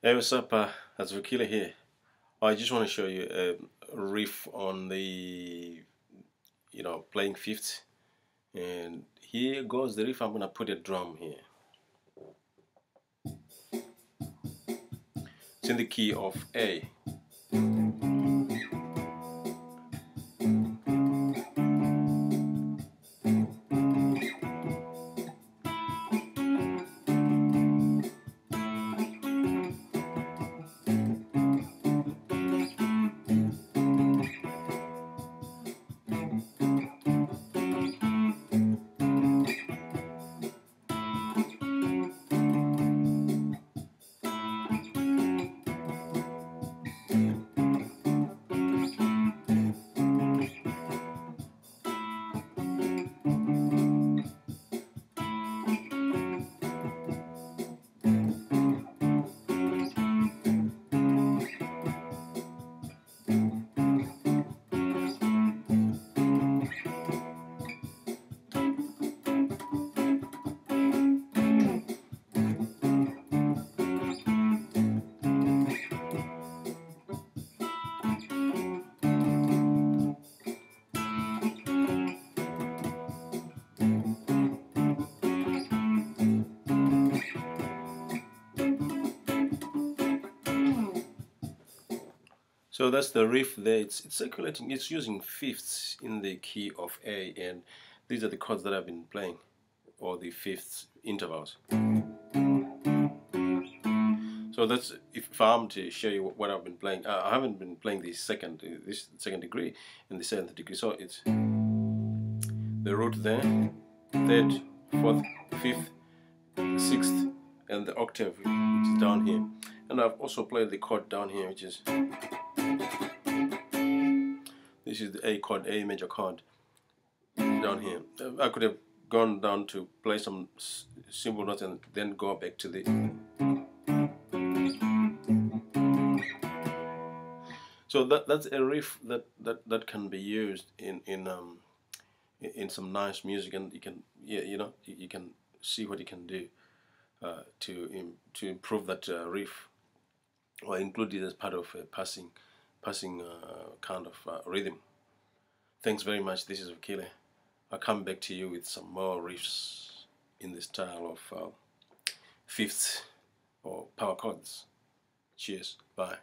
Hey, what's up? That's Vakila here. I just want to show you a riff on the, playing fifths. And here goes the riff. I'm gonna put a drum here. It's in the key of A. So that's the riff there. It's circulating. It's using fifths in the key of A, and these are the chords that I've been playing, or the fifths intervals. So that's if I'm to show you what I've been playing. I haven't been playing this second degree and the seventh degree. So it's the root there, third, fourth, fifth, sixth, and the octave which is down here. And I've also played the chord down here, which is this is the A chord, A major chord down here. I could have gone down to play some simple notes and then go back to the. So that's a riff that can be used in some nice music, and you can you can see what you can do to improve that riff, or include it as part of a passing kind of rhythm. Thanks very much. This is Vakile. I'll come back to you with some more riffs in the style of fifths or power chords. Cheers. Bye.